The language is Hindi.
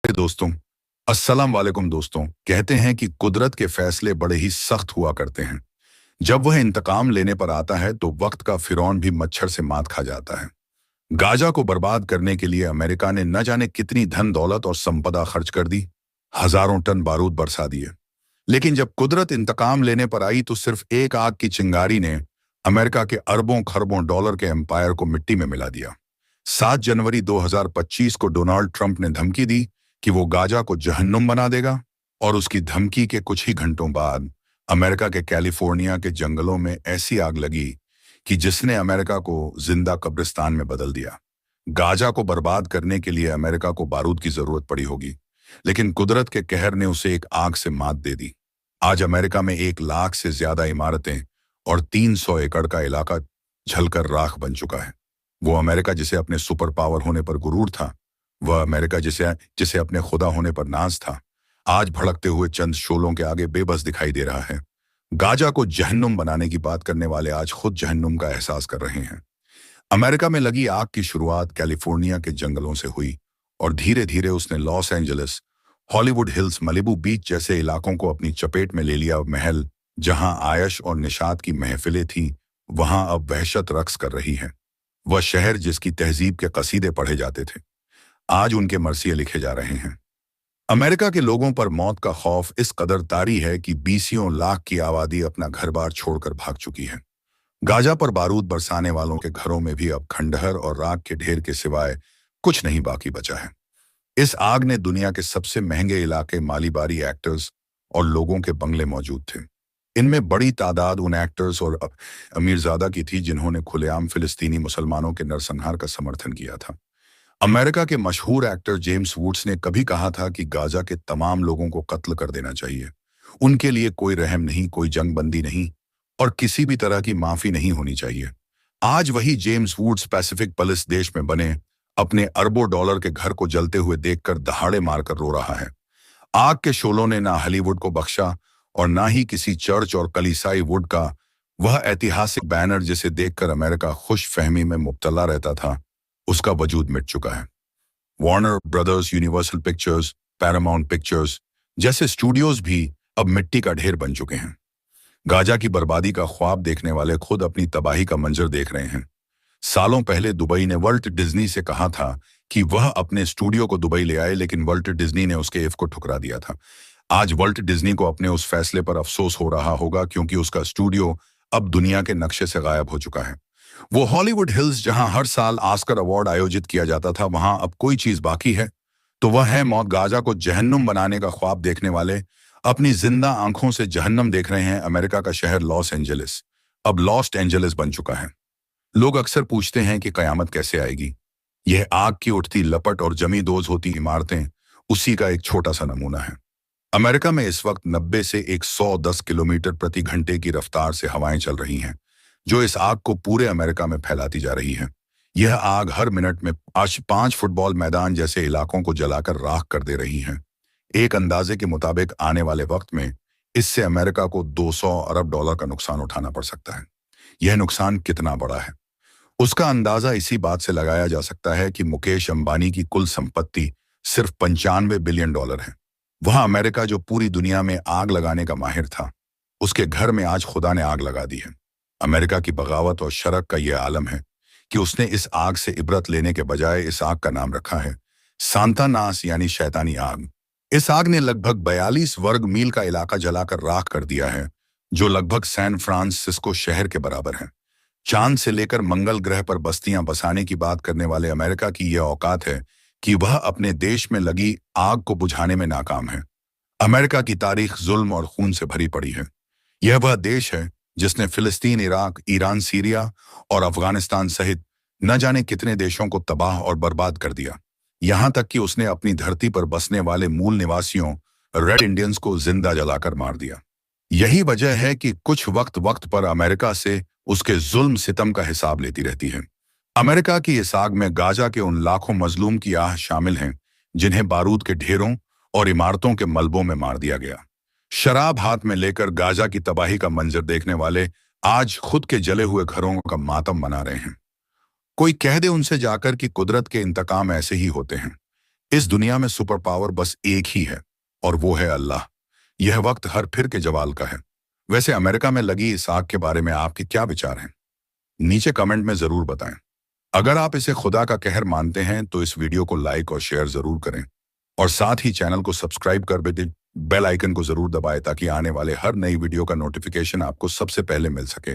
दोस्तों, अस्सलाम वालेकुम दोस्तों। कहते हैं कि कुदरत के फैसले बड़े ही सख्त हुआ करते हैं। जब वह इंतकाम लेने पर आता है तो वक्त का फिरौन भी मच्छर से मात खा जाता है। गाजा को बर्बाद करने के लिए अमेरिका ने न जाने कितनी धन दौलत और संपदा खर्च कर दी, हजारों टन बारूद बरसा दिए। लेकिन जब कुदरत इंतकाम लेने पर आई तो सिर्फ एक आग की चिंगारी ने अमेरिका के अरबों खरबों डॉलर के एम्पायर को मिट्टी में मिला दिया। 7 जनवरी 2025 को डोनाल्ड ट्रंप ने धमकी दी कि वो गाजा को जहन्नुम बना देगा, और उसकी धमकी के कुछ ही घंटों बाद अमेरिका के कैलिफोर्निया के जंगलों में ऐसी आग लगी कि जिसने अमेरिका को जिंदा कब्रिस्तान में बदल दिया। गाजा को बर्बाद करने के लिए अमेरिका को बारूद की जरूरत पड़ी होगी, लेकिन कुदरत के कहर ने उसे एक आग से मात दे दी। आज अमेरिका में 1 लाख से ज्यादा इमारतें और 300 एकड़ का इलाका जलकर राख बन चुका है। वो अमेरिका जिसे अपने सुपर पावर होने पर गुरूर था, वह अमेरिका जिसे जिसे अपने खुदा होने पर नाज था, आज भड़कते हुए चंद शोलों के आगे बेबस दिखाई दे रहा है। गाजा को जहन्नुम बनाने की बात करने वाले आज खुद जहन्नुम का एहसास कर रहे हैं। अमेरिका में लगी आग की शुरुआत कैलिफोर्निया के जंगलों से हुई, और धीरे धीरे उसने Los Angeles, Hollywood hills, Malibu बीच जैसे इलाकों को अपनी चपेट में ले लिया। महल जहां आयश और निशात की महफिलें थीं, वहां अब वहशत रक्स कर रही है। वह शहर जिसकी तहजीब के कसीदे पढ़े जाते थे, आज उनके मरसिए लिखे जा रहे हैं। अमेरिका के लोगों पर मौत का खौफ इस कदर तारी है कि बीसियों लाख की आबादी अपना घर बार छोड़कर भाग चुकी है। गाजा पर बारूद बरसाने वालों के घरों में भी अब खंडहर और राख के ढेर के सिवाय कुछ नहीं बाकी बचा है। इस आग ने दुनिया के सबसे महंगे इलाके, मालीबारी एक्टर्स और लोगों के बंगले मौजूद थे। इनमें बड़ी तादाद उन एक्टर्स और अमीरजादा की थी जिन्होंने खुलेआम फिलिस्तीनी मुसलमानों के नरसंहार का समर्थन किया था। अमेरिका के मशहूर एक्टर जेम्स वुड्स ने कभी कहा था कि गाजा के तमाम लोगों को कत्ल कर देना चाहिए। उनके लिए कोई रहम नहीं, कोई जंगबंदी नहीं, और किसी भी तरह की माफी नहीं होनी चाहिए। आज वही जेम्स वुड्स पैसिफिक पलिस देश में बने अपने अरबों डॉलर के घर को जलते हुए देखकर दहाड़े मारकर रो रहा है। आग के शोलों ने ना हॉलीवुड को बख्शा और ना ही किसी चर्च और कलीसाई वुड का वह ऐतिहासिक बैनर जिसे देखकर अमेरिका खुश फहमी में मुब्तला रहता था, उसका वजूद मिट चुका है। Warner brothers, universal pictures, Paramount pictures जैसे स्टूडियोज भी अब मिट्टी का ढेर बन चुके हैं। गाजा की बर्बादी का ख्वाब देखने वाले खुद अपनी तबाही का मंजर देख रहे हैं। सालों पहले दुबई ने वॉल्ट डिज्नी से कहा था कि वह अपने स्टूडियो को दुबई ले आए, लेकिन वॉल्ट डिज्नी ने उसके इफ को ठुकरा दिया था। आज वॉल्ट डिज्नी को अपने उस फैसले पर अफसोस हो रहा होगा, क्योंकि उसका स्टूडियो अब दुनिया के नक्शे से गायब हो चुका है। वो हॉलीवुड हिल्स जहां हर साल ऑस्कर अवार्ड आयोजित किया जाता था, वहां अब कोई चीज बाकी है तो वह है मौत। गाजा को जहन्नुम बनाने का ख्वाब देखने वाले अपनी जिंदा आंखों से जहन्नम देख रहे हैं। अमेरिका का शहर लॉस एंजलिस अब लॉस्ट एंजलिस बन चुका है। लोग अक्सर पूछते हैं कि कयामत कैसे आएगी। यह आग की उठती लपट और जमींदोज होती इमारतें उसी का एक छोटा सा नमूना है। अमेरिका में इस वक्त 90 से 110 किलोमीटर प्रति घंटे की रफ्तार से हवाएं चल रही हैं, जो इस आग को पूरे अमेरिका में फैलाती जा रही है। यह आग हर मिनट में 5 फुटबॉल मैदान जैसे इलाकों को जलाकर राख कर दे रही है। एक अंदाजे के मुताबिक आने वाले वक्त में इससे अमेरिका को 200 अरब डॉलर का नुकसान उठाना पड़ सकता है। यह नुकसान कितना बड़ा है, उसका अंदाजा इसी बात से लगाया जा सकता है कि मुकेश अंबानी की कुल संपत्ति सिर्फ 95 बिलियन डॉलर है। वह अमेरिका जो पूरी दुनिया में आग लगाने का माहिर था, उसके घर में आज खुदा ने आग लगा दी है। अमेरिका की बगावत और शरक का यह आलम है कि उसने इस आग से इबरत लेने के बजाय इस आग का नाम रखा है सांता नास, यानी शैतानी आग। इस आग ने लगभग 42 वर्ग मील का इलाका जलाकर राख कर दिया है, जो लगभग सैन फ्रांसिस्को शहर के बराबर है। चांद से लेकर मंगल ग्रह पर बस्तियां बसाने की बात करने वाले अमेरिका की यह औकात है कि वह अपने देश में लगी आग को बुझाने में नाकाम है। अमेरिका की तारीख जुल्म और खून से भरी पड़ी है। यह वह देश है जिसने फिलिस्तीन, इराक, ईरान, सीरिया और अफगानिस्तान सहित न जाने कितने देशों को तबाह और बर्बाद कर दिया। यहां तक कि उसने अपनी धरती पर बसने वाले मूल निवासियों रेड इंडियंस को जिंदा जलाकर मार दिया। यही वजह है कि कुछ वक्त वक्त पर अमेरिका से उसके जुल्म सितम का हिसाब लेती रहती है। अमेरिका की इस आग में गाजा के उन लाखों मजलूम की आह शामिल हैं जिन्हें बारूद के ढेरों और इमारतों के मलबों में मार दिया गया। शराब हाथ में लेकर गाजा की तबाही का मंजर देखने वाले आज खुद के जले हुए घरों का मातम मना रहे हैं। कोई कह दे उनसे जाकर कि कुदरत के इंतकाम ऐसे ही होते हैं। इस दुनिया में सुपर पावर बस एक ही है और वो है अल्लाह। यह वक्त हर फिर के जवाल का है। वैसे अमेरिका में लगी इस आग के बारे में आपके क्या विचार हैं? नीचे कमेंट में जरूर बताएं। अगर आप इसे खुदा का कहर मानते हैं तो इस वीडियो को लाइक और शेयर जरूर करें और साथ ही चैनल को सब्सक्राइब कर बेल आइकन को जरूर दबाएं ताकि आने वाले हर नई वीडियो का नोटिफिकेशन आपको सबसे पहले मिल सके।